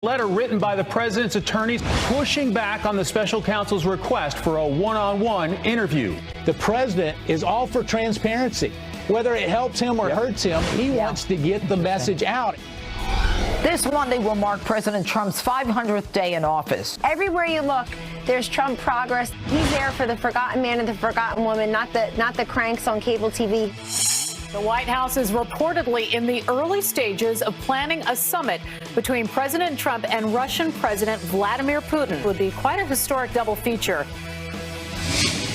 Letter written by the president's attorneys pushing back on the special counsel's request for a one-on-one interview. The president is all for transparency. Whether it helps him or hurts him, he wants to get the message out. This Monday will mark President Trump's 500th day in office. Everywhere you look, there's Trump progress. He's there for the forgotten man and the forgotten woman, not the cranks on cable TV. The White House is reportedly in the early stages of planning a summit between President Trump and Russian President Vladimir Putin. It would be quite a historic double feature.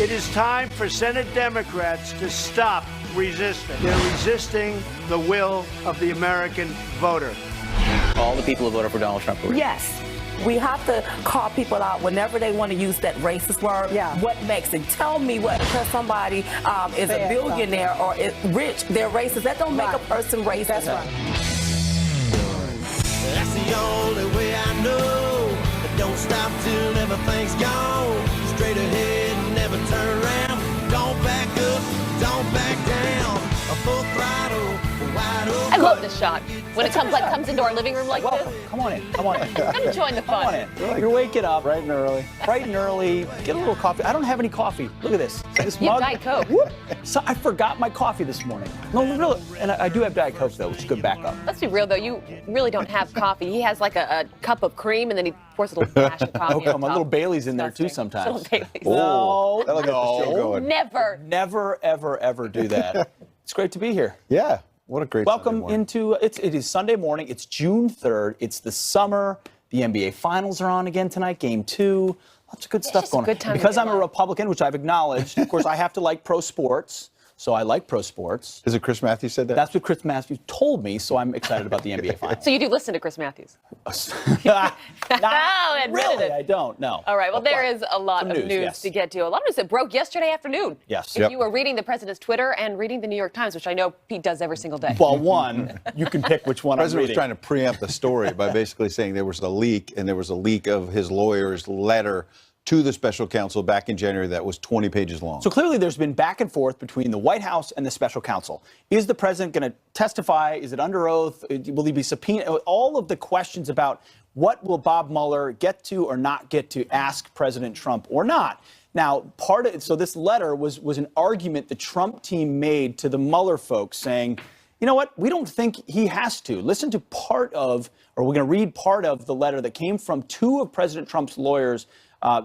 It is time for Senate Democrats to stop resisting. They're resisting the will of the American voter. All the people who voted for Donald Trump were Yes. We have to call people out whenever they want to use that racist word. Yeah. What makes it? Tell me what, because somebody is a billionaire or is rich, they're racist. That don't make a person racist. That's right. That's the only way I know. But don't stop till everything's gone. Straight ahead, never turn around. Don't back up, don't back down. A full throttle, wide open. I love this shot. When it comes into our living room like this. Come on in. Come on in. Come join the fun. Come on in. You're waking up bright and early. Bright and early. Get a little coffee. I don't have any coffee. Look at this. This You have mug. Diet Coke. Whoop. So I forgot my coffee this morning. No, really. And I do have Diet Coke though, which is good backup. Let's be real though, you really don't have coffee. He has like a cup of cream and then he pours a little dash of coffee. Oh, come on on. A little Bailey's in there too Disgusting. sometimes. Little Baileys. No, That'll get the show going. Never. Never, ever, ever do that. It's great to be here. Yeah. What a great Welcome Sunday morning. into it is Sunday morning. It's June 3rd. It's the summer. The NBA Finals are on again tonight. Game 2. Lots of good stuff just a going good on. time to Because get I'm a alive. Republican, which I've acknowledged. Of course, I have to like pro sports. So I like pro sports. Is it Chris Matthews said that? That's what Chris Matthews told me. So I'm excited about the NBA Finals. So you do listen to Chris Matthews? Not admitted really. it. I don't. No. All right. Well, there is a lot Some of news, news yes. to get to. A lot of news that broke yesterday afternoon. Yes. If Yep. you were reading the president's Twitter and reading the New York Times, which I know Pete does every single day. Well, one, you can pick which one The I'm president was reading. trying to preempt the story by basically saying there was a leak, and there was a leak of his lawyer's letter to the special counsel back in January that was 20 pages long. So clearly there's been back and forth between the White House and the special counsel. Is the president going to testify? Is it under oath? Will he be subpoenaed? All of the questions about what will Bob Mueller get to or not get to ask President Trump or not. Now, so this letter was an argument the Trump team made to the Mueller folks saying, you know what, we don't think he has to. Listen to we're going to read part of the letter that came from two of President Trump's lawyers,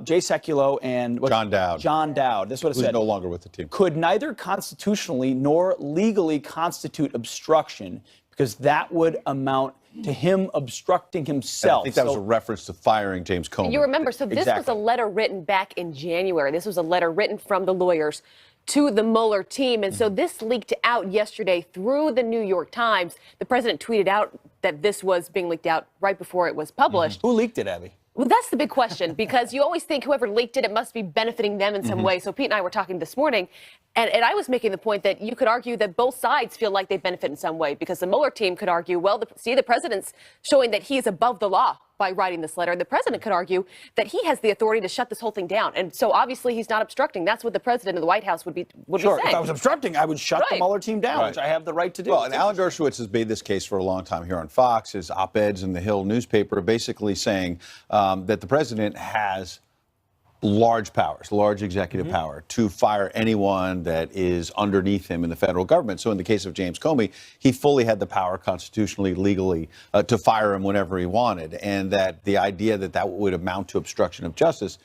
Jay Sekulow and John Dowd. John Dowd. That's what it Who's said. no longer with the team. Could neither constitutionally nor legally constitute obstruction because that would amount to him obstructing And himself. I think that was a reference to firing James Comey. You remember, so this was Exactly. a letter written back in January. This was a letter written from the lawyers to the Mueller team. And so this leaked out yesterday through the New York Times. The president tweeted out that this was being leaked out right before it was published. Who leaked it, Abby? Well, that's the big question, because you always think whoever leaked it, it must be benefiting them in some way. So Pete and I were talking this morning, and I was making the point that you could argue that both sides feel like they benefit in some way, because the Mueller team could argue, well, the president's showing that he is above the law by writing this letter. The president could argue that he has the authority to shut this whole thing down. And so obviously he's not obstructing. That's what the president of the White House would be Sure, saying. if I was obstructing, I would shut the Right. Mueller team down, Right. which I have the right to do. Well, and Alan Dershowitz has made this case for a long time here on Fox. His op-eds in the Hill newspaper basically saying that the president has large powers, large executive power to fire anyone that is underneath him in the federal government. So in the case of James Comey, he fully had the power constitutionally, legally, to fire him whenever he wanted. And that the idea that that would amount to obstruction of justice,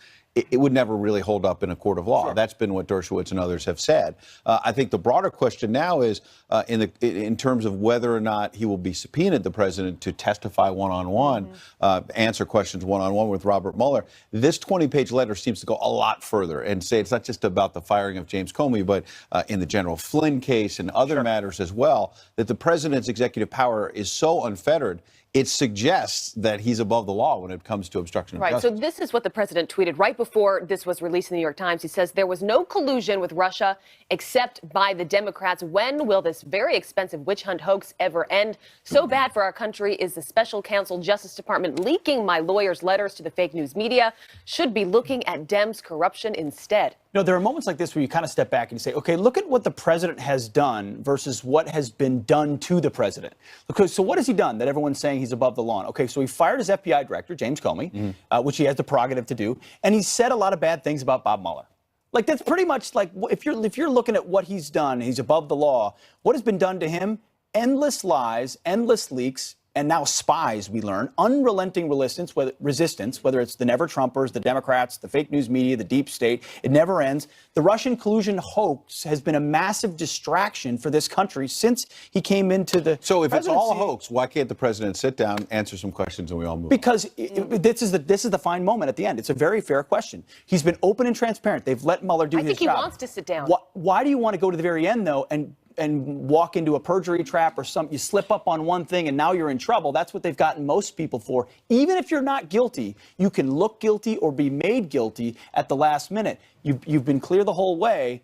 it would never really hold up in a court of law. That's been what Dershowitz and others have said. I think the broader question now is in terms of whether or not he will be subpoenaed, the president, to testify one-on-one, answer questions one-on-one with Robert Mueller. This 20-page letter seems to go a lot further and say it's not just about the firing of James Comey, but in the General Flynn case and other matters as well, that the president's executive power is so unfettered, it suggests that he's above the law when it comes to obstruction of Right. justice. So this is what the president tweeted right before this was released in the New York Times. He says there was no collusion with Russia except by the Democrats. When will this very expensive witch hunt hoax ever end? So bad for our country is the special counsel Justice Department leaking my lawyer's letters to the fake news media. Should be looking at Dems' corruption instead. You know, there are moments like this where you kind of step back and you say, okay, look at what the president has done versus what has been done to the president. Because, so what has he done that everyone's saying he's above the law. Okay, so he fired his FBI director, James Comey, which he has the prerogative to do, and he said a lot of bad things about Bob Mueller. Like, that's pretty much like, if you're looking at what he's done, he's above the law. What has been done to him? Endless lies, endless leaks, and now spies, we learn, unrelenting resistance, whether it's the Never-Trumpers, the Democrats, the fake news media, the deep state. It never ends. The Russian collusion hoax has been a massive distraction for this country since he came into the So if it's all a presidency. hoax, why can't the president sit down, answer some questions, and we all move on? Because this is the fine moment at the end. It's a very fair question. He's been open and transparent. They've let Mueller do his job. I think he wants to sit down. Why do you want to go to the very end, though, and walk into a perjury trap or you slip up on one thing and now you're in trouble? That's what they've gotten most people for. Even if you're not guilty, you can look guilty or be made guilty at the last minute. You've been clear the whole way.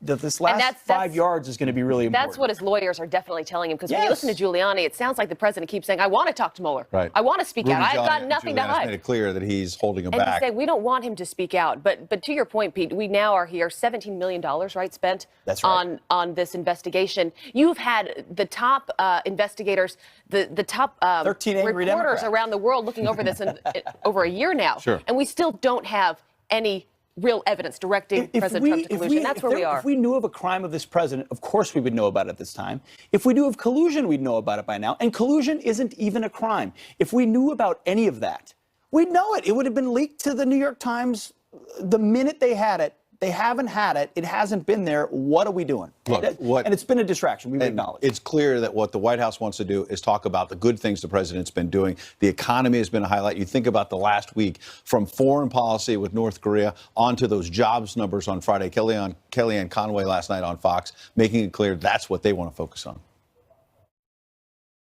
This last 5 yards is going to be really important. That's what his lawyers are definitely telling him. Because when you Yes. listen to Giuliani, it sounds like the president keeps saying, I want to talk to Mueller. Right. I want to speak out. I've got nothing to Giuliani's hide. made it clear that he's holding him And back. he said, we don't want him to speak out. But to your point, Pete, we now are here, $17 million, right, spent That's right. on this investigation. You've had the top investigators, the top 13 angry reporters Democrats. around the world looking over this in over a year now. Sure. And we still don't have any real evidence directing President Trump to collusion. That's where we are. If we knew of a crime of this president, of course we would know about it at this time. If we knew of collusion, we'd know about it by now. And collusion isn't even a crime. If we knew about any of that, we'd know it. It would have been leaked to the New York Times the minute they had it. They haven't had it. It hasn't been there. What are we doing? Look, and it's been a distraction. We acknowledge. It's clear that what the White House wants to do is talk about the good things the president's been doing. The economy has been a highlight. You think about the last week, from foreign policy with North Korea onto those jobs numbers on Friday. Kellyanne Conway last night on Fox, making it clear that's what they want to focus on.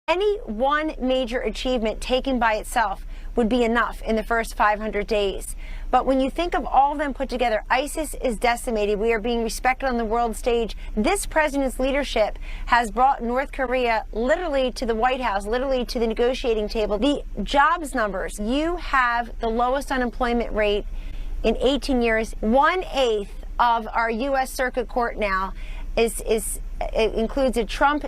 Any one major achievement taken by itself would be enough in the first 500 days. But when you think of all of them put together, ISIS is decimated. We are being respected on the world stage. This president's leadership has brought North Korea literally to the White House, literally to the negotiating table. The jobs numbers, you have the lowest unemployment rate in 18 years. 1/8 of our U.S. Circuit Court now it includes a Trump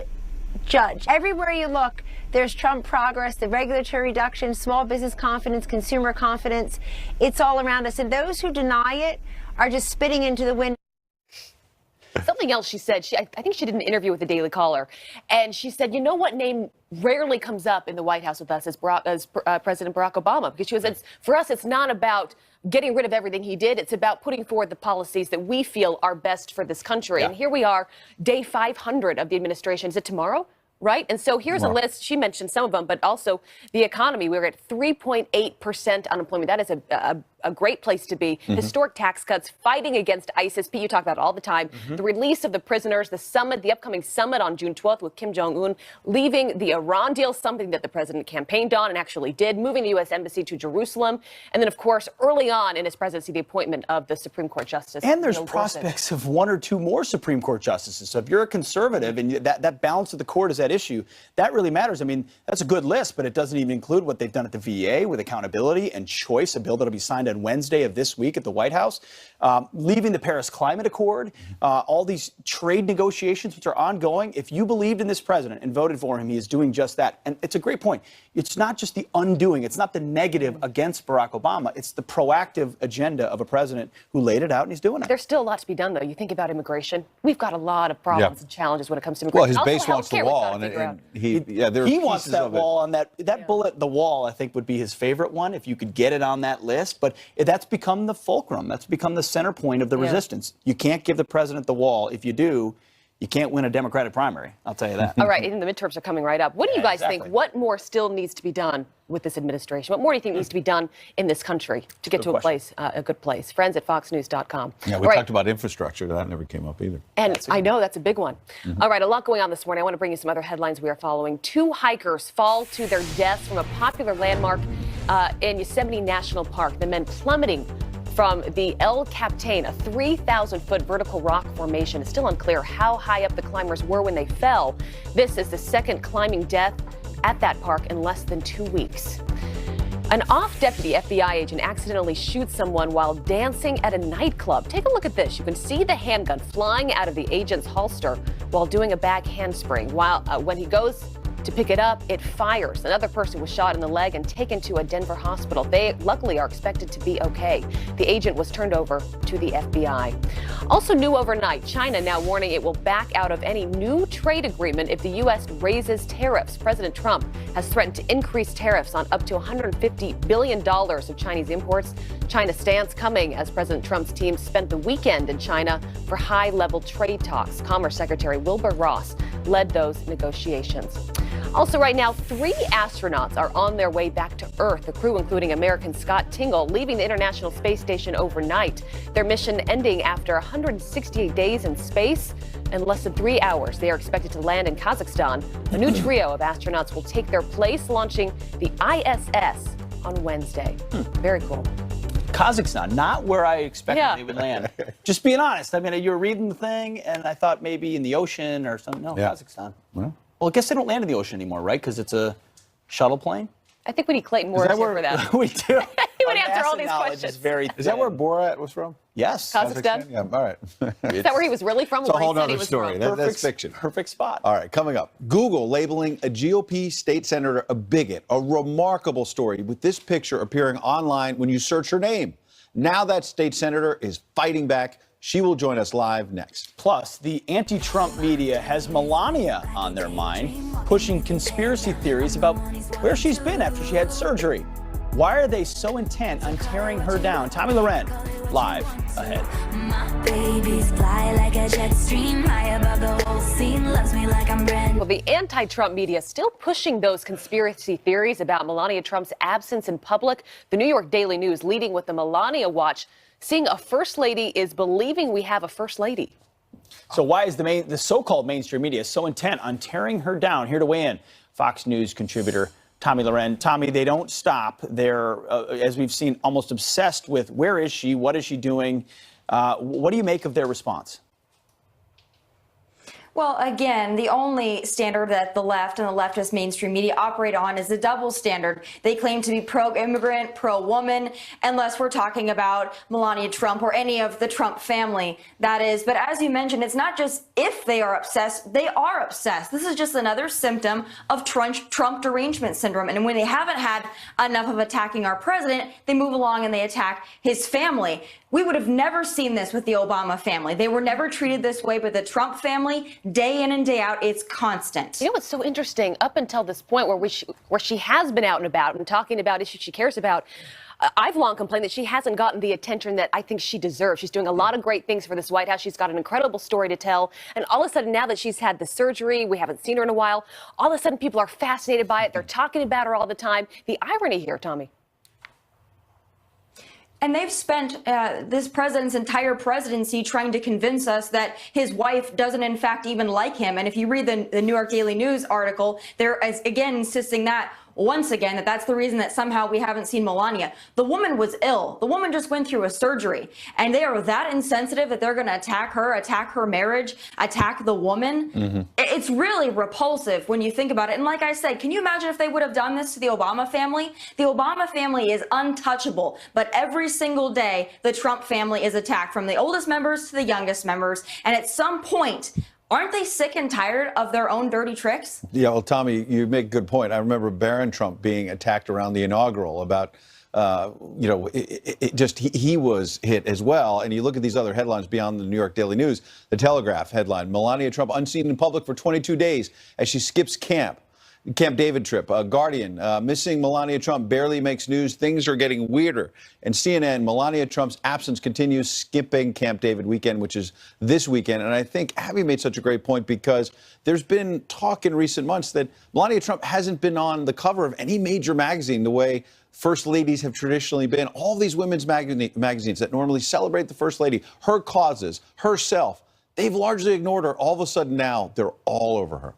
judge. Everywhere you look, there's Trump progress, the regulatory reduction, small business confidence, consumer confidence. It's all around us. And those who deny it are just spitting into the wind. Something else she said, I think she did an interview with the Daily Caller, and she said, you know what name rarely comes up in the White House with us as President Barack Obama? Because she was, for us, it's not about getting rid of everything he did. It's about putting forward the policies that we feel are best for this country. Yeah. And here we are, day 500 of the administration. Is it tomorrow? Right? And so here's a list. She mentioned some of them, but also the economy. We're at 3.8% unemployment. That is a great place to be. Historic tax cuts, fighting against ISIS. Pete, you talk about it all the time. The release of the prisoners, the summit, the upcoming summit on June 12th with Kim Jong-un, leaving the Iran deal, something that the president campaigned on and actually did, moving the U.S. Embassy to Jerusalem. And then, of course, early on in his presidency, the appointment of the Supreme Court Justice. And there's Neil Gorsuch. prospects of 1 or 2 more Supreme Court justices. So if you're a conservative and that balance of the court is at issue, that really matters. I mean, that's a good list, but it doesn't even include what they've done at the VA with accountability and choice, a bill that'll be signed on Wednesday of this week at the White House, leaving the Paris Climate Accord, all these trade negotiations, which are ongoing. If you believed in this president and voted for him, he is doing just that. And it's a great point. It's not just the undoing. It's not the negative against Barack Obama. It's the proactive agenda of a president who laid it out, and he's doing it. There's still a lot to be done, though. You think about immigration. We've got a lot of problems and challenges when it comes to immigration. Well, his Also, base wants the healthcare we've wall, got to figure out. he wants that wall on that bullet. The wall, I think, would be his favorite one if you could get it on that list. But that's become the fulcrum. That's become the center point of the resistance. You can't give the president the wall. If you do, you can't win a Democratic primary. I'll tell you that. All right, and the midterms are coming right up. What do you guys think? What more still needs to be done with this administration? What more do you think needs to be done in this country to get to a good place? Friends at foxnews.com. Yeah, we talked about infrastructure. That never came up either. And I know that's a big one. All right, a lot going on this morning. I want to bring you some other headlines we are following. 2 hikers fall to their deaths from a popular landmark in Yosemite National Park. The men plummeting from the El Capitan, a 3,000-foot vertical rock formation. It's still unclear how high up the climbers were when they fell. This is the second climbing death at that park in less than 2 weeks. An off-deputy FBI agent accidentally shoots someone while dancing at a nightclub. Take a look at this. You can see the handgun flying out of the agent's holster while doing a back handspring. When he goes To pick it up, it fires. Another person was shot in the leg and taken to a Denver hospital. They luckily are expected to be okay. The agent was turned over to the FBI. Also new overnight, China now warning it will back out of any new trade agreement if the U.S. raises tariffs. President Trump has threatened to increase tariffs on up to $150 billion of Chinese imports. China's stance coming as President Trump's team spent the weekend in China for high-level trade talks. Commerce Secretary Wilbur Ross led those negotiations. Also right now, 3 astronauts are on their way back to Earth. The crew, including American Scott Tingle, leaving the International Space Station overnight. Their mission ending after 168 days in space. In less than 3 hours, they are expected to land in Kazakhstan. A new trio of astronauts will take their place, launching the ISS on Wednesday. Very cool. Kazakhstan, not where I expected they would land. Just being honest. I mean, you were reading the thing, and I thought maybe in the ocean or something. No, Kazakhstan. Well, I guess they don't land in the ocean anymore, right? Because it's a shuttle plane. I think we need Clayton Morris here for that. We do. He would answer all these questions. Is that where Borat was from? Yes. Kazakhstan? Yeah, all right. Is that where he was really from? It's a Where he whole said he other was story. from? That's fiction. Perfect spot. All right, coming up. Google labeling a GOP state senator a bigot. A remarkable story with this picture appearing online when you search her name. Now that state senator is fighting back. She will join us live next. Plus, the anti-Trump media has Melania on their mind, pushing conspiracy theories about where she's been after she had surgery. Why are they so intent on tearing her down? Tommy Loren, live ahead. My babies fly like a jet stream, high above the whole scene, loves me like I'm brand. Well, the anti-Trump media still pushing those conspiracy theories about Melania Trump's absence in public. The New York Daily News leading with the Melania Watch, seeing a first lady is believing we have a first lady. So why is the so-called mainstream media so intent on tearing her down? Here to weigh in, Fox News contributor Tommy Loren. Tommy, they don't stop. They're, as we've seen, almost obsessed with where is she, what is she doing? What do you make of their response? Well, again, the only standard that the left and the leftist mainstream media operate on is the double standard. They claim to be pro-immigrant, pro-woman, unless we're talking about Melania Trump or any of the Trump family, that is. But as you mentioned, it's not just if they are obsessed, they are obsessed. This is just another symptom of Trump derangement syndrome. And when they haven't had enough of attacking our president, they move along and they attack his family. We would have never seen this with the Obama family. They were never treated this way, but the Trump family, day in and day out, it's constant. You know what's so interesting? Up until this point where she has been out and about and talking about issues she cares about, I've long complained that she hasn't gotten the attention that I think she deserves. She's doing a lot of great things for this White House. She's got an incredible story to tell. And all of a sudden, now that she's had the surgery, we haven't seen her in a while, all of a sudden people are fascinated by it. They're talking about her all the time. The irony here, Tommy. And they've spent this president's entire presidency trying to convince us that his wife doesn't, in fact, even like him. And if you read the New York Daily News article, they're, again, insisting that once again, that's the reason that somehow we haven't seen Melania. The woman was ill. The woman just went through a surgery. And they are that insensitive that they're going to attack her marriage, attack the woman. Mm-hmm. It's really repulsive when you think about it. And like I said, can you imagine if they would have done this to the Obama family? The Obama family is untouchable. But every single day, the Trump family is attacked, from the oldest members to the youngest members. And at some point, aren't they sick and tired of their own dirty tricks? Yeah, well, Tommy, you make a good point. I remember Barron Trump being attacked around the inaugural about, he was hit as well. And you look at these other headlines beyond the New York Daily News, the Telegraph headline, Melania Trump unseen in public for 22 days as she skips Camp David trip. Guardian, missing Melania Trump barely makes news. Things are getting weirder. And CNN, Melania Trump's absence continues, skipping Camp David weekend, which is this weekend. And I think Abby made such a great point, because there's been talk in recent months that Melania Trump hasn't been on the cover of any major magazine the way first ladies have traditionally been. All these women's magazines that normally celebrate the first lady, her causes, herself, they've largely ignored her. All of a sudden now, they're all over her.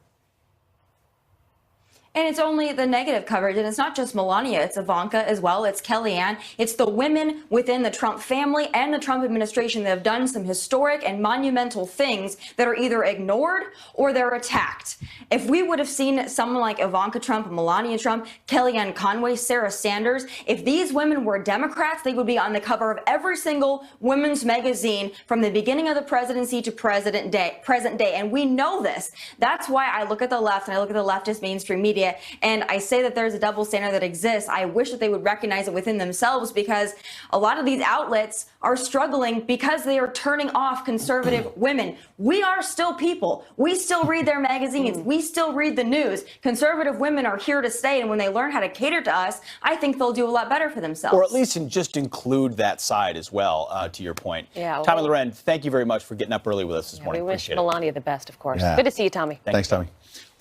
And it's only the negative coverage, and it's not just Melania, it's Ivanka as well, it's Kellyanne, it's the women within the Trump family and the Trump administration that have done some historic and monumental things that are either ignored or they're attacked. If we would have seen someone like Ivanka Trump, Melania Trump, Kellyanne Conway, Sarah Sanders, if these women were Democrats, they would be on the cover of every single women's magazine from the beginning of the presidency to present day. And we know this. That's why I look at the left and I look at the leftist mainstream media and I say that there's a double standard that exists. I wish that they would recognize it within themselves, because a lot of these outlets are struggling because they are turning off conservative women. We are still people. We still read their magazines. We still read the news. Conservative women are here to stay, and when they learn how to cater to us, I think they'll do a lot better for themselves. Or at least just include that side as well, to your point. Yeah, Tommy Loren, thank you very much for getting up early with us this morning. We wish Appreciate Melania the best, of course. Yeah. Good to see you, Tommy. Thanks, Tommy.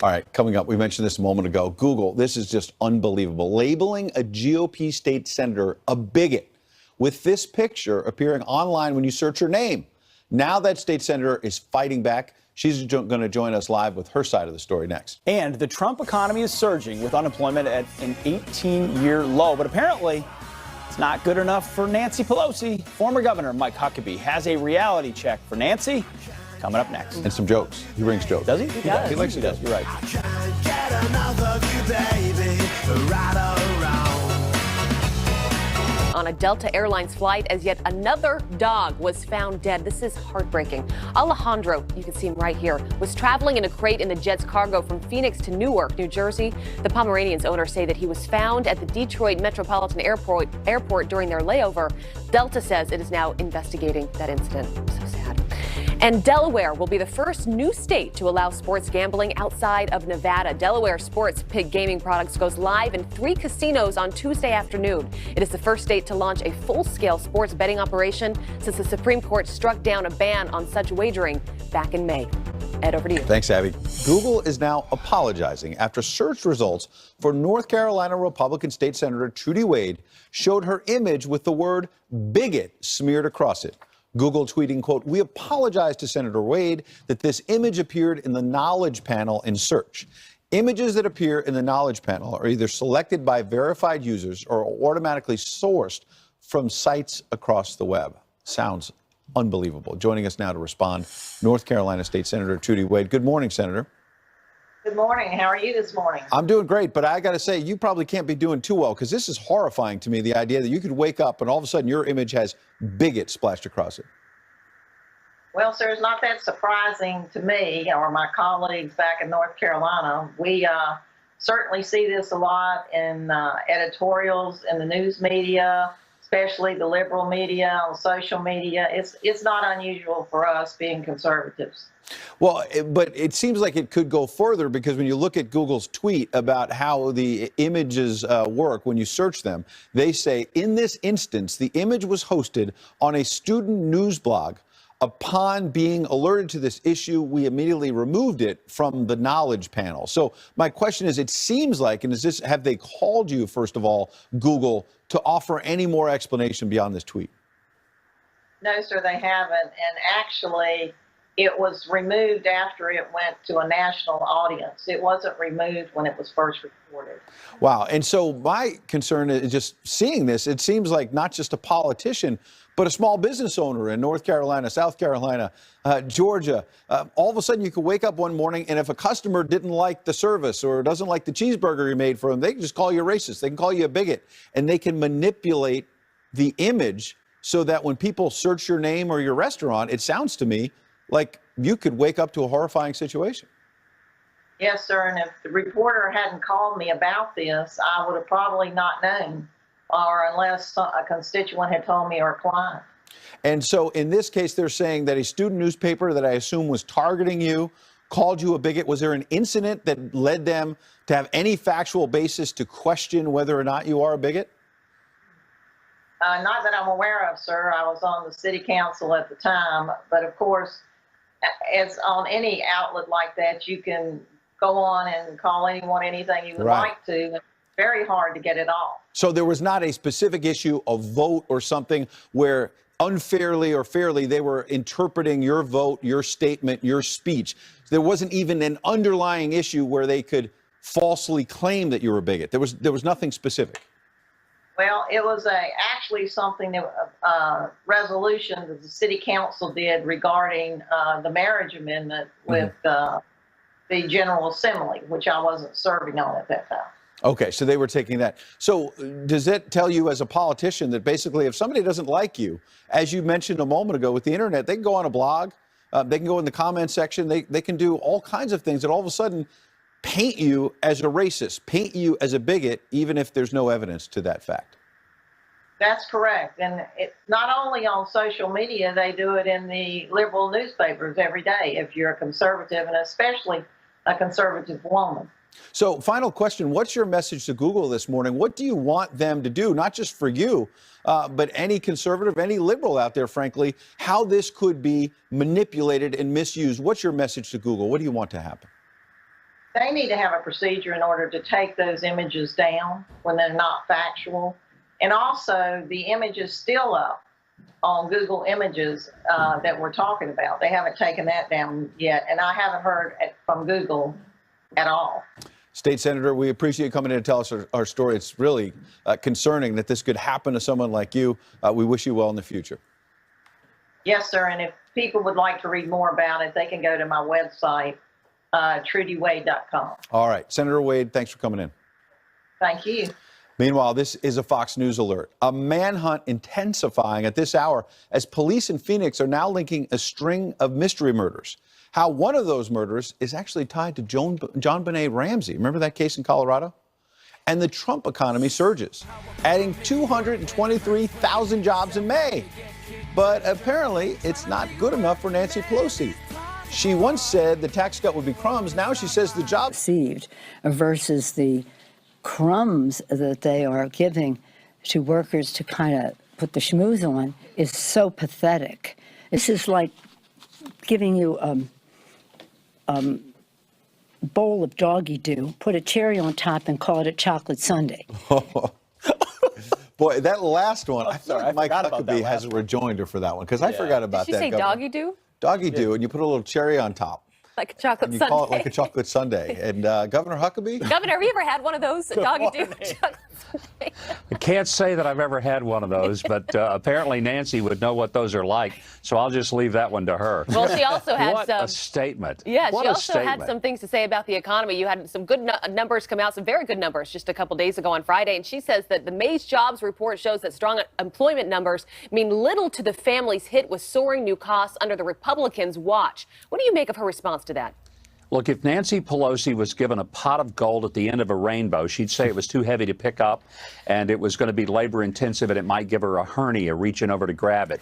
All right, coming up, we mentioned this a moment ago. Google, this is just unbelievable. Labeling a GOP state senator a bigot with this picture appearing online when you search her name. Now that state senator is fighting back. She's going to join us live with her side of the story next. And the Trump economy is surging with unemployment at an 18-year low. But apparently, it's not good enough for Nancy Pelosi. Former Governor Mike Huckabee has a reality check for Nancy coming up next. And some jokes. He brings jokes. Does he? He does. He likes He does. You're right. On a Delta Airlines flight, as yet another dog was found dead. This is heartbreaking. Alejandro, you can see him right here, was traveling in a crate in the jet's cargo from Phoenix to Newark, New Jersey. The Pomeranian's owners say that he was found at the Detroit Metropolitan Airport during their layover. Delta says it is now investigating that incident. So sad. And Delaware will be the first new state to allow sports gambling outside of Nevada. Delaware Sports Pig Gaming Products goes live in 3 casinos on Tuesday afternoon. It is the first state to launch a full-scale sports betting operation since the Supreme Court struck down a ban on such wagering back in May. Ed, over to you. Thanks, Abby. Google is now apologizing after search results for North Carolina Republican State Senator Trudy Wade showed her image with the word bigot smeared across it. Google tweeting, quote, "We apologize to Senator Wade that this image appeared in the knowledge panel in search. Images that appear in the knowledge panel are either selected by verified users or automatically sourced from sites across the web." Sounds unbelievable. Joining us now to respond, North Carolina State Senator Trudy Wade. Good morning, Senator. Good morning. How are you this morning? I'm doing great, but I got to say, you probably can't be doing too well, because this is horrifying to me, the idea that you could wake up and all of a sudden your image has bigot splashed across it. Well, sir, it's not that surprising to me or my colleagues back in North Carolina. We certainly see this a lot in editorials in the news media, especially the liberal media, on social media. It's not unusual for us being conservatives. Well, but it seems like it could go further, because when you look at Google's tweet about how the images work when you search them, they say, in this instance, the image was hosted on a student news blog. Upon being alerted to this issue, we immediately removed it from the knowledge panel. So my question is, it seems like, and have they called you, first of all, Google, to offer any more explanation beyond this tweet? No, sir, they haven't. And actually, it was removed after it went to a national audience. It wasn't removed when it was first reported. Wow. And so my concern is just seeing this, it seems like not just a politician, but a small business owner in North Carolina, South Carolina, Georgia. All of a sudden you could wake up one morning, and if a customer didn't like the service or doesn't like the cheeseburger you made for them, they can just call you racist. They can call you a bigot, and they can manipulate the image so that when people search your name or your restaurant, it sounds to me like you could wake up to a horrifying situation. Yes, sir. And if the reporter hadn't called me about this, I would have probably not known, or unless a constituent had told me or a client. And so in this case, they're saying that a student newspaper that I assume was targeting you called you a bigot. Was there an incident that led them to have any factual basis to question whether or not you are a bigot? Not that I'm aware of, sir. I was on the city council at the time. But of course, as on any outlet like that, you can go on and call anyone anything you would like to. It's very hard to get it off. So there was not a specific issue, a vote or something, where unfairly or fairly they were interpreting your vote, your statement, your speech. There wasn't even an underlying issue where they could falsely claim that you were a bigot? There was nothing specific. Well, it was actually something that resolution that the city council did regarding the marriage amendment with the General Assembly, which I wasn't serving on at that time. Okay, so they were taking that. So does that tell you as a politician that basically if somebody doesn't like you, as you mentioned a moment ago with the internet, they can go on a blog, they can go in the comment section, they can do all kinds of things that all of a sudden paint you as a racist, paint you as a bigot, even if there's no evidence to that fact? That's correct. And it's not only on social media, they do it in the liberal newspapers every day if you're a conservative, and especially a conservative woman. So final question, what's your message to Google this morning? What do you want them to do, not just for you, but any conservative, any liberal out there, frankly, how this could be manipulated and misused? What's your message to Google? What do you want to happen? They need to have a procedure in order to take those images down when they're not factual. And also, the image is still up on Google Images that we're talking about. They haven't taken that down yet, and I haven't heard from Google at all. State Senator, we appreciate you coming in to tell us our story. It's really concerning that this could happen to someone like you. We wish you well in the future. Yes, sir, and if people would like to read more about it, they can go to my website, TrudyWade.com. All right. Senator Wade, thanks for coming in. Thank you. Meanwhile, this is a Fox News alert. A manhunt intensifying at this hour as police in Phoenix are now linking a string of mystery murders. How one of those murders is actually tied to JonBenet Ramsey. Remember that case in Colorado? And the Trump economy surges, adding 223,000 jobs in May. But apparently, it's not good enough for Nancy Pelosi. She once said the tax cut would be crumbs. Now she says the job received versus the crumbs that they are giving to workers to kind of put the schmooze on is so pathetic. This is like giving you a bowl of doggy doo, put a cherry on top, and call it a chocolate sundae. Boy, that last one, I sorry, thought I Mike forgot about that Huckabee has a rejoinder for that one, because I forgot about that. Did she say Governor. doggy do? Doggy do, and you put a little cherry on top. Like a chocolate And you sundae. call it like a chocolate sundae. And Governor Huckabee? Governor, have you ever had one of those doggy do chocolate sundae? I can't say that I've ever had one of those, but apparently Nancy would know what those are like, so I'll just leave that one to her. Well, she also had what some. a statement. Yeah, what she a also statement. had some things to say about the economy. You had some good numbers come out, some very good numbers just a couple days ago on Friday. And she says that the May's jobs report shows that strong employment numbers mean little to the families hit with soaring new costs under the Republicans' watch. What do you make of her response to that? Look, if Nancy Pelosi was given a pot of gold at the end of a rainbow, she'd say it was too heavy to pick up and it was going to be labor intensive and it might give her a hernia reaching over to grab it.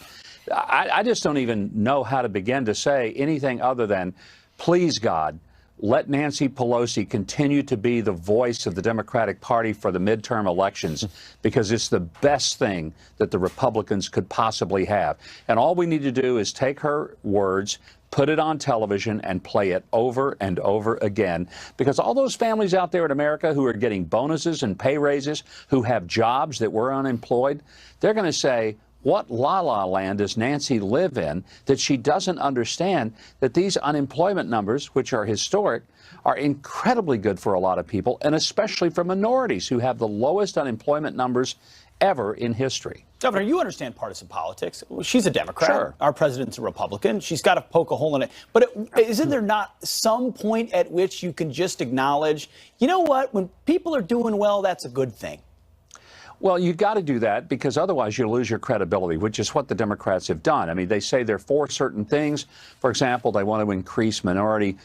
I just don't even know how to begin to say anything other than, please, God, let Nancy Pelosi continue to be the voice of the Democratic Party for the midterm elections, because it's the best thing that the Republicans could possibly have. And all we need to do is take her words, put it on television, and play it over and over again. Because all those families out there in America who are getting bonuses and pay raises, who have jobs that were unemployed, they're going to say, what la-la land does Nancy live in that she doesn't understand that these unemployment numbers, which are historic, are incredibly good for a lot of people, and especially for minorities who have the lowest unemployment numbers ever in history. Governor, you understand partisan politics. She's a Democrat. Sure. Our president's a Republican. She's got to poke a hole in it. But isn't there not some point at which you can just acknowledge, you know what, when people are doing well, that's a good thing? Well, you've got to do that, because otherwise you lose your credibility, which is what the Democrats have done. I mean, they say they're for certain things. For example, they want to increase minority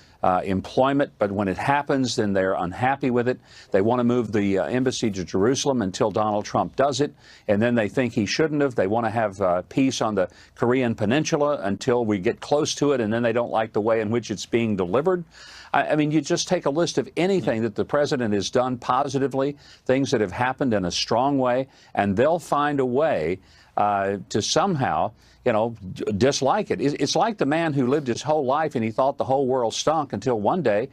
employment, but when it happens, then they're unhappy with it. They want to move the embassy to Jerusalem until Donald Trump does it, and then they think he shouldn't have. They want to have peace on the Korean Peninsula until we get close to it, and then they don't like the way in which it's being delivered. I mean, you just take a list of anything that the president has done positively, things that have happened in a strong way, and they'll find a way to somehow, you know, dislike it. It's like the man who lived his whole life and he thought the whole world stunk until one day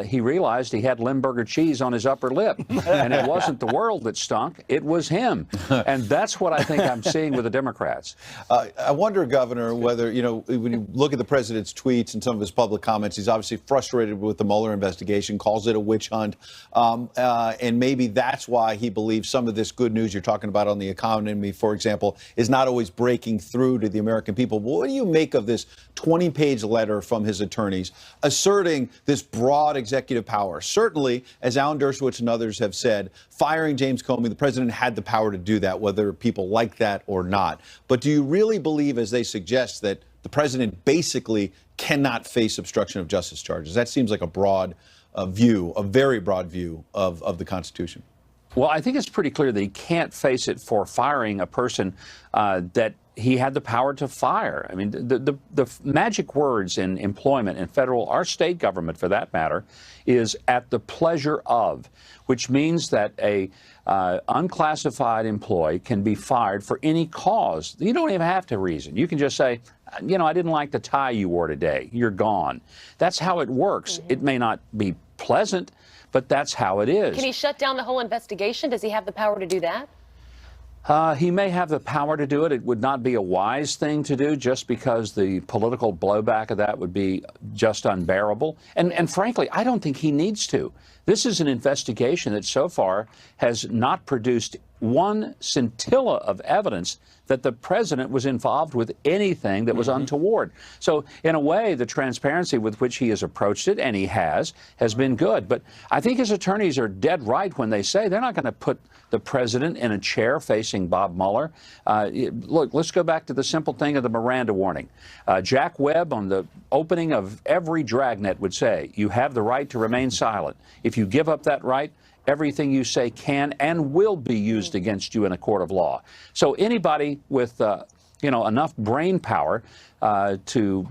he realized he had Limburger cheese on his upper lip. And it wasn't the world that stunk, it was him. And that's what I think I'm seeing with the Democrats. I wonder, Governor, whether, when you look at the president's tweets and some of his public comments, he's obviously frustrated with the Mueller investigation, calls it a witch hunt. And maybe that's why he believes some of this good news you're talking about on the economy, for example, is not always breaking through to the American people. But what do you make of this 20-page letter from his attorneys asserting this broad executive power? Certainly, as Alan Dershowitz and others have said, firing James Comey, the president had the power to do that, whether people like that or not. But do you really believe, as they suggest, that the president basically cannot face obstruction of justice charges? That seems like a broad view, a very broad view of the Constitution. Well, I think it's pretty clear that he can't face it for firing a person that he had the power to fire. I mean, the magic words in employment in federal or state government, for that matter, is at the pleasure of, which means that a unclassified employee can be fired for any cause. You don't even have to reason. You can just say, I didn't like the tie you wore today. You're gone. That's how it works. It may not be pleasant, but that's how it is. Can he shut down the whole investigation? Does he have the power to do that? He may have the power to do it. It would not be a wise thing to do, just because the political blowback of that would be just unbearable. And frankly, I don't think he needs to. This is an investigation that so far has not produced one scintilla of evidence that the president was involved with anything that was untoward. So in a way, the transparency with which he has approached it, and he has been good. But I think his attorneys are dead right when they say they're not going to put the president in a chair facing Bob Mueller. Look, let's go back to the simple thing of the Miranda warning. Jack Webb, on the opening of every dragnet, would say, you have the right to remain silent. If you give up that right, everything you say can and will be used against you in a court of law. So anybody with enough brain power to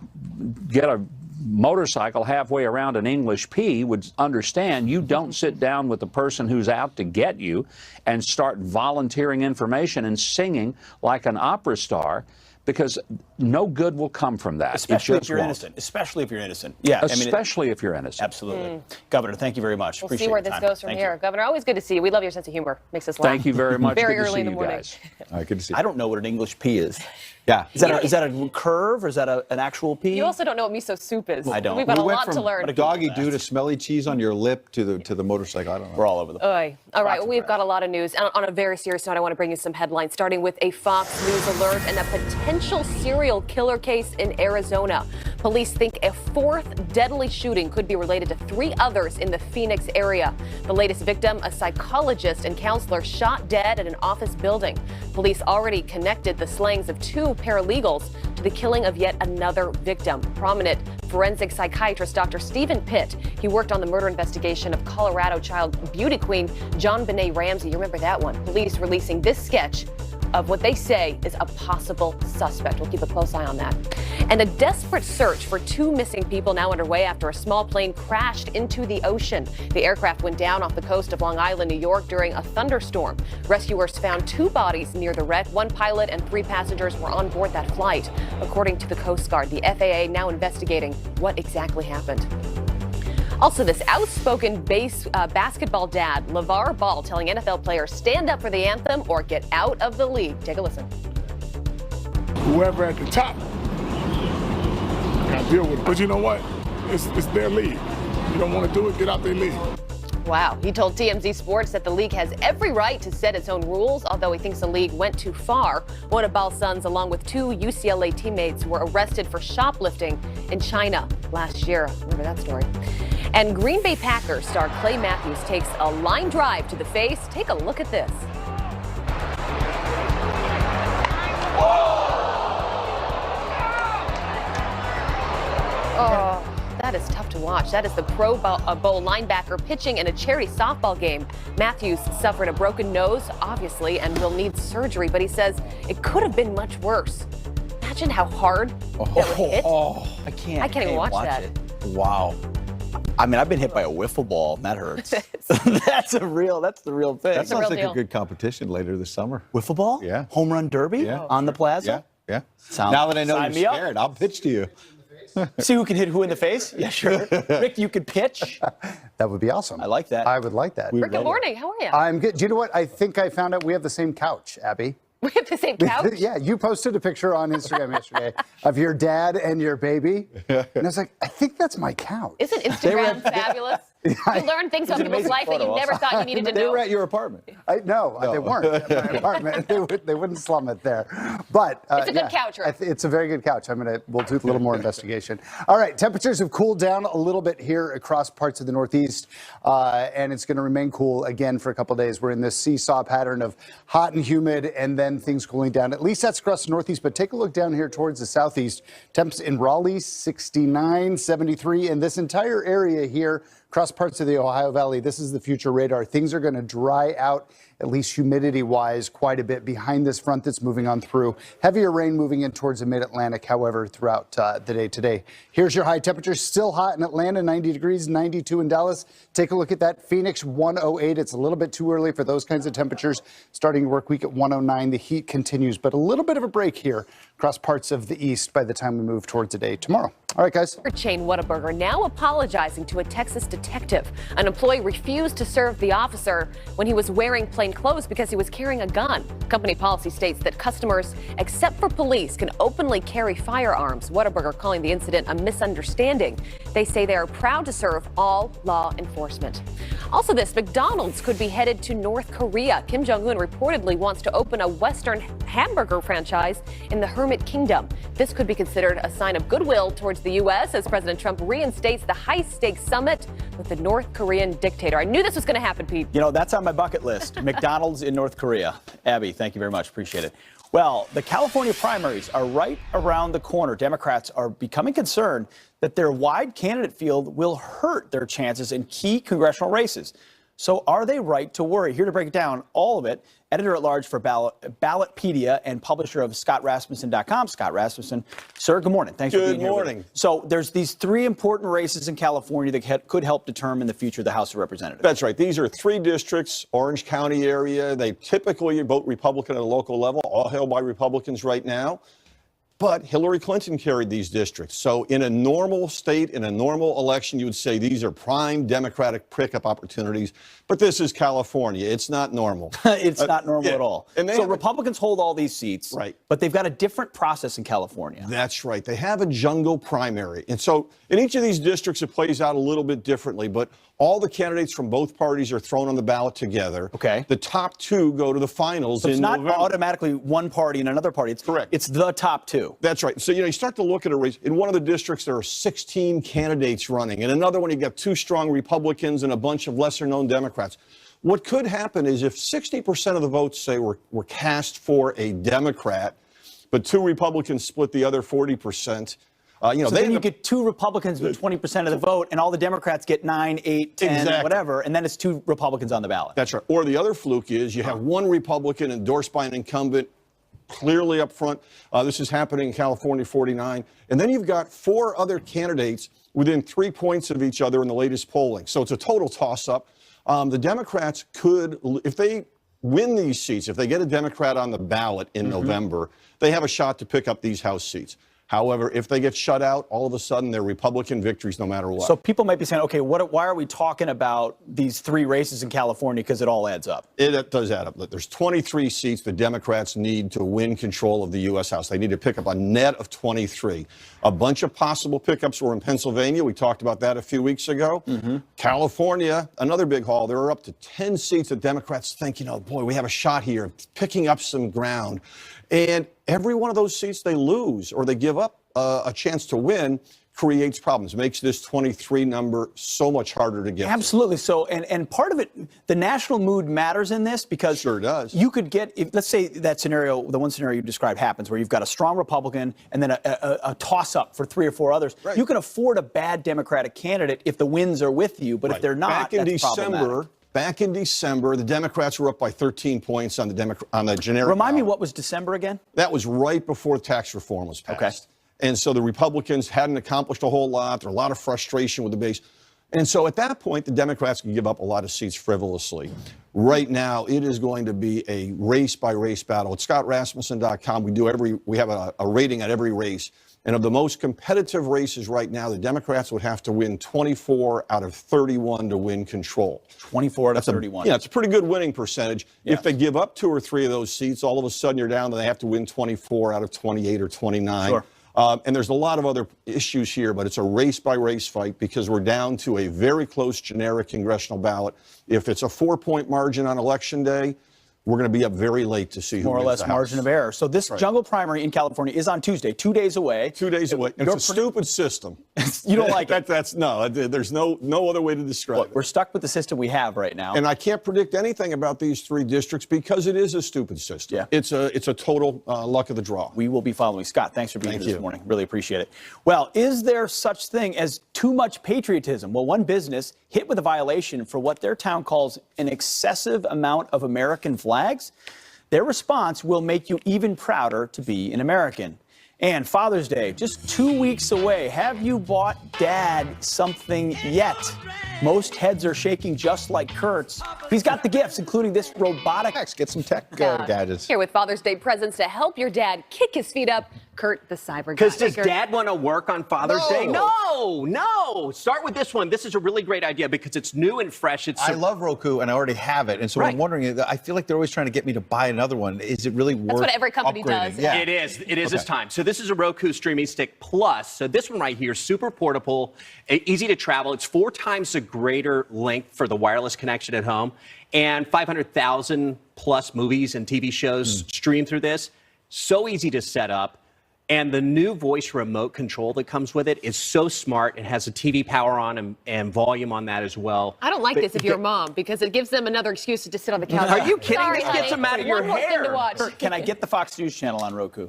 get a motorcycle halfway around an English P would understand you don't sit down with the person who's out to get you and start volunteering information and singing like an opera star, because no good will come from that. Especially if you're innocent. Especially if you're innocent. Yeah. Especially if you're innocent. Absolutely. Governor, thank you very much. We'll Appreciate see where your this time. goes from here. Governor, always good to see you. We love your sense of humor. Makes us laugh. Thank you very much. Very Good to early see in the you morning. guys. Good to see you. I don't know what an English P is. Yeah. Is that a curve, or is that an actual P? You also don't know what miso soup is. I don't. We've got a went lot from to learn. a doggy do to smelly cheese on your lip to the motorcycle. I don't know. We're all over the place. Oy. All right, well, we've got a lot of news. On a very serious note, I want to bring you some headlines, starting with a Fox News alert and a potential serial killer case in Arizona. Police think a fourth deadly shooting could be related to 3 others in the Phoenix area. The latest victim, a psychologist and counselor, shot dead at an office building. Police already connected the slayings of 2 paralegals to the killing of yet another victim. Prominent forensic psychiatrist Dr. Stephen Pitt. He worked on the murder investigation of Colorado child beauty queen JonBenet Ramsey. You remember that one? Police releasing this sketch of what they say is a possible suspect. We'll keep a close eye on that. And a desperate search for 2 missing people now underway after a small plane crashed into the ocean. The aircraft went down off the coast of Long Island, New York during a thunderstorm. Rescuers found 2 bodies near the wreck. 1 pilot and 3 passengers were on board that flight. According to the Coast Guard, the FAA now investigating what exactly happened. Also, this outspoken basketball dad, LeVar Ball, telling NFL players stand up for the anthem or get out of the league. Take a listen. Whoever at the top got to deal with it. But you know what? It's their league. You don't want to do it, get out their league. Wow. He told TMZ Sports that the league has every right to set its own rules, although he thinks the league went too far. One of Ball's sons, along with 2 UCLA teammates, were arrested for shoplifting in China last year. Remember that story. And Green Bay Packers star Clay Matthews takes a line drive to the face. Take a look at this. Oh, that is tough to watch. That is the Pro Bowl linebacker pitching in a charity softball game. Matthews suffered a broken nose, obviously, and will need surgery, but he says it could have been much worse. Imagine how hard that would hit. I can't even watch that. it. Wow. I mean, I've been hit by a wiffle ball, and that hurts. That's the real thing. That sounds like a good competition later this summer. Wiffle ball? Yeah. Home run derby? Yeah. On the plaza? Yeah. Sounds, now that I know sign you're me scared, I'll pitch to you. See who can hit who in the face? Yeah, sure. Rick, you could pitch. That would be awesome. I like that. I would like that. Rick, good morning. How are you? I'm good. Do you know what? I think I found out we have the same couch, Abby. We have the same couch? Yeah, you posted a picture on Instagram yesterday of your dad and your baby. And I was like, I think that's my couch. Isn't Instagram fabulous? You learn things about people's life that you never thought you needed to know. They were at your apartment. No, they weren't at my apartment. They wouldn't slum it there. But it's a good couch, right? It's a very good couch. We'll do a little more investigation. All right, temperatures have cooled down a little bit here across parts of the Northeast, and it's going to remain cool again for a couple of days. We're in this seesaw pattern of hot and humid, and then things cooling down. At least that's across the Northeast, but take a look down here towards the Southeast. Temps in Raleigh, 69, 73, and this entire area here across parts of the Ohio Valley. This is the future radar. Things are going to dry out, at least humidity-wise, quite a bit behind this front that's moving on through. Heavier rain moving in towards the mid-Atlantic, however, throughout the day today. Here's your high temperature. Still hot in Atlanta, 90 degrees, 92 in Dallas. Take a look at that. Phoenix, 108. It's a little bit too early for those kinds of temperatures. Starting work week at 109. The heat continues, but a little bit of a break here across parts of the east by the time we move towards the day tomorrow. All right, guys. Chain Whataburger now apologizing to a Texas detective. An employee refused to serve the officer when he was wearing plain clothes because he was carrying a gun. Company policy states that customers, except for police, can openly carry firearms. Whataburger calling the incident a misunderstanding. They say they are proud to serve all law enforcement. Also this, McDonald's could be headed to North Korea. Kim Jong-un reportedly wants to open a Western hamburger franchise in the Hermit Kingdom. This could be considered a sign of goodwill towards the U.S. as President Trump reinstates the high-stakes summit with the North Korean dictator. I knew this was going to happen, Pete. You know, that's on my bucket list. McDonald's in North Korea. Abby, thank you very much. Appreciate it. Well, the California primaries are right around the corner. Democrats are becoming concerned that their wide candidate field will hurt their chances in key congressional races. So are they right to worry? Here to break it down, all of it, editor-at-large for Ballotpedia and publisher of ScottRasmussen.com. Scott Rasmussen, sir, good morning. Thanks for being here. Good morning. So there's these three important races in California that could help determine the future of the House of Representatives. That's right. These are three districts, Orange County area. They typically vote Republican at a local level, all held by Republicans right now. But Hillary Clinton carried these districts. So in a normal state, in a normal election, you would say these are prime Democratic pickup opportunities. But this is California. It's not normal. It's not normal yeah. at all. And so Republicans hold all these seats, right? But they've got a different process in California. That's right. They have a jungle primary. And so in each of these districts, it plays out a little bit differently. But all the candidates from both parties are thrown on the ballot together. Okay. The top two go to the finals So it's in not November. automatically one party and another party. It's correct. It's the top two. That's right. So, you start to look at a race. In one of the districts, there are 16 candidates running. In another one, you got two strong Republicans and a bunch of lesser-known Democrats. What could happen is if 60% of the votes, say, were cast for a Democrat, but two Republicans split the other 40%, so then you get two Republicans with 20% of the vote, and all the Democrats get 9, 8, 10, Exactly. whatever, and then it's two Republicans on the ballot. That's right. Or the other fluke is you have one Republican endorsed by an incumbent, clearly up front. This is happening in California 49. And then you've got four other candidates within 3 points of each other in the latest polling. So it's a total toss-up. The Democrats could, if they win these seats, if they get a Democrat on the ballot in November, they have a shot to pick up these House seats. However, if they get shut out, all of a sudden they're Republican victories no matter what. So people might be saying, okay, why are we talking about these three races in California? Because it all adds up. It does add up. There's 23 seats the Democrats need to win control of the U.S. House. They need to pick up a net of 23. A bunch of possible pickups were in Pennsylvania. We talked about that a few weeks ago. California, another big haul. There are up to 10 seats that Democrats think, boy, we have a shot here, picking up some ground. And every one of those seats they lose or they give up a chance to win creates problems, makes this 23 number so much harder to get. Absolutely. So, and part of it, the national mood matters in this because sure does. You could get, let's say that scenario, the one scenario you described happens where you've got a strong Republican and then a toss-up for 3 or 4 others. Right. You can afford a bad Democratic candidate if the wins are with you, but if they're not, that's problematic. Back in December, the Democrats were up by 13 points on the generic. Remind me, what was December again? That was right before tax reform was passed. Okay. And so the Republicans hadn't accomplished a whole lot. There's a lot of frustration with the base. And so at that point, the Democrats can give up a lot of seats frivolously. Right now, it is going to be a race-by-race battle. At ScottRasmussen.com, we have a rating at every race. And of the most competitive races right now, the Democrats would have to win 24 out of 31 to win control. 24 out of 31. Yeah, it's a pretty good winning percentage. Yeah. If they give up 2 or 3 of those seats, all of a sudden you're down to they have to win 24 out of 28 or 29. Sure. And there's a lot of other issues here, but it's a race-by-race fight because we're down to a very close generic congressional ballot. If it's a 4-point margin on Election Day, we're going to be up very late to see who more or wins less the margin House. of error. So this jungle primary in California is on Tuesday, 2 days away. 2 days away. It's a stupid system. You don't like it? There's no other way to describe it. We're stuck with the system we have right now. And I can't predict anything about these 3 districts because it is a stupid system. Yeah. It's a total luck of the draw. We will be following. Scott, thanks for being Thank here you. this morning. Really appreciate it. Well, is there such thing as too much patriotism? Well, one business hit with a violation for what their town calls an excessive amount of American flags. Their response will make you even prouder to be an American. And Father's Day, just 2 weeks away. Have you bought Dad something yet? Most heads are shaking just like Kurt's. He's got the gifts, including this robotic. Get some tech gadgets. Here with Father's Day presents to help your dad kick his feet up, Kurt the Cyber Guy. Because does Dad want to work on Father's Day? No. No. Start with this one. This is a really great idea because it's new and fresh. I love Roku, and I already have it. And so I'm wondering, I feel like they're always trying to get me to buy another one. Is it really worth That's what every company upgrading? does. Yeah. It is. It is Okay. this time. So this is a Roku Streaming Stick Plus. So this one right here, super portable, easy to travel. It's 4 times the greater length for the wireless connection at home, and 500,000 plus movies and TV shows stream through this. So easy to set up. And the new voice remote control that comes with it is so smart. It has a TV power on and volume on that as well. I don't like this if you're a mom because it gives them another excuse to just sit on the couch. Are you kidding? Sorry, This gets honey. them out of your One more thing hair. to watch. Kurt, can I get the Fox News channel on Roku?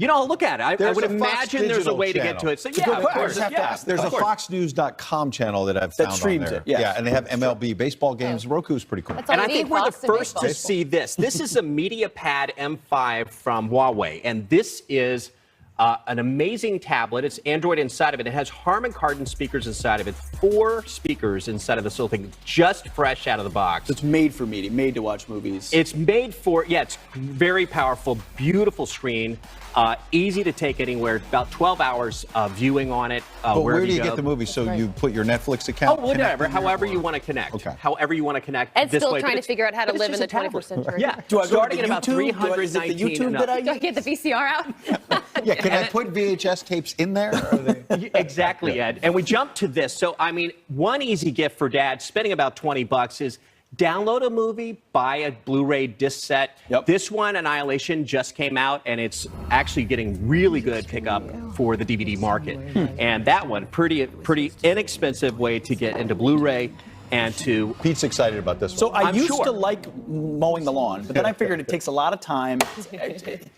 You know, look at it. I There's would a Fox imagine there's a Digital way to get channel. to it. So It's a yeah, good of question. course. I just have to ask. There's of a course. FoxNews.com channel that I've found streams on there. it, yeah. And they have MLB baseball games. Roku's pretty cool. That's all And you I think need, we're the Fox and first to baseball. see this. This is a MediaPad M5 from Huawei, and this is an amazing tablet. It's Android inside of it. It has Harman Kardon speakers inside of it. 4 speakers inside of this little thing, just fresh out of the box. It's made for media, made to watch movies. It's made for, it's very powerful, beautiful screen, easy to take anywhere. About 12 hours viewing on it. But where do you go. get the movie? So you put your Netflix Oh, account? whatever. However you want to connect. Okay. However you want to connect. Ed's this still way, trying but to it's- figure out how to but it's live in just the a tablet. 21st century. Yeah. Do I go to Starting the at about YouTube? Is it the 319 YouTube and that up. I Do I get the VCR out? Yeah, can I put VHS tapes in there? Or are they... Exactly, Ed. And we jump to this. So, I mean, one easy gift for Dad, spending about $20 is download a movie, buy a Blu-ray disc set. Yep. This one, Annihilation, just came out, and it's actually getting really good pickup for the DVD market. And that one, pretty inexpensive way to get into Blu-ray and to... Pete's excited about this one. So I I'm used sure. to like mowing the lawn, but then I figured it takes a lot of time.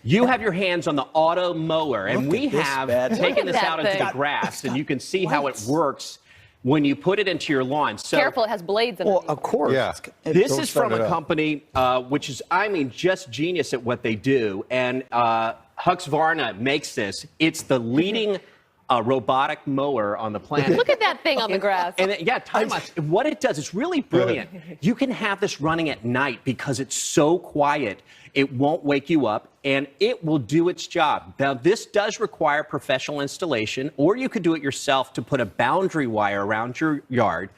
You have your hands on the auto mower, and Look we at this have bad boy. taken Look this at out that into the thing. grass, and you can see how it works when you put it into your lawn. So Careful, it has blades in Well, it. of course. Yeah. this Don't is from start it a up. company which is, I mean, just genius at what they do, and Husqvarna makes this. It's the leading robotic mower on the planet. Look at that thing on the grass. And time-lapse. What it does, it's really brilliant. You can have this running at night because it's so quiet. It won't wake you up, and it will do its job. Now, this does require professional installation, or you could do it yourself to put a boundary wire around your yard,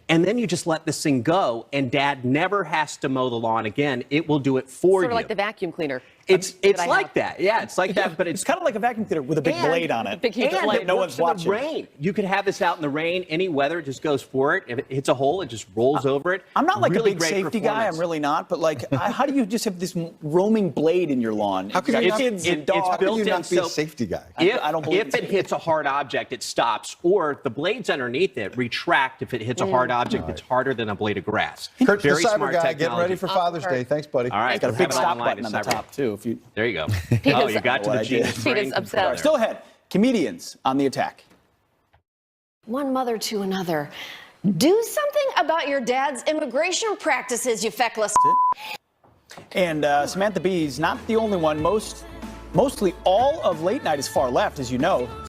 and then you just let this thing go, and Dad never has to mow the lawn again. It will do it for Sort you. of like the vacuum cleaner. It's that I like have. that. Yeah, it's like that, but It's kind of like a vacuum cleaner with a big blade on it. Big, huge and blade. it No works one's in the watching. rain. You could have this out in the rain, any weather, it just goes for it. If it hits a hole, it just rolls over it. I'm not like Really a big great safety guy. performance. I'm really not. But like, how do you just have this roaming blade in your lawn? How can You you got not- kids and it's dogs. How can built you in, not be a so- safety guy? I don't believe if it hits a hard object, it stops, or the blades underneath it retract. If it hits a hard object, it's harder than a blade of grass. Kurt, the Very cyber smart guy, technology. getting ready for Father's Kurt. Day. Thanks, buddy. All right, It's got a have big it stop online button on the at cyber. top too. If you There you go. Oh, you got to What the I did. genius brain. Peter's upset. There. Still ahead. Comedians on the attack. One mother to another. Do something about your dad's immigration practices, you feckless. And Samantha Bee's not the only one. Mostly all of late night is far left, as you know.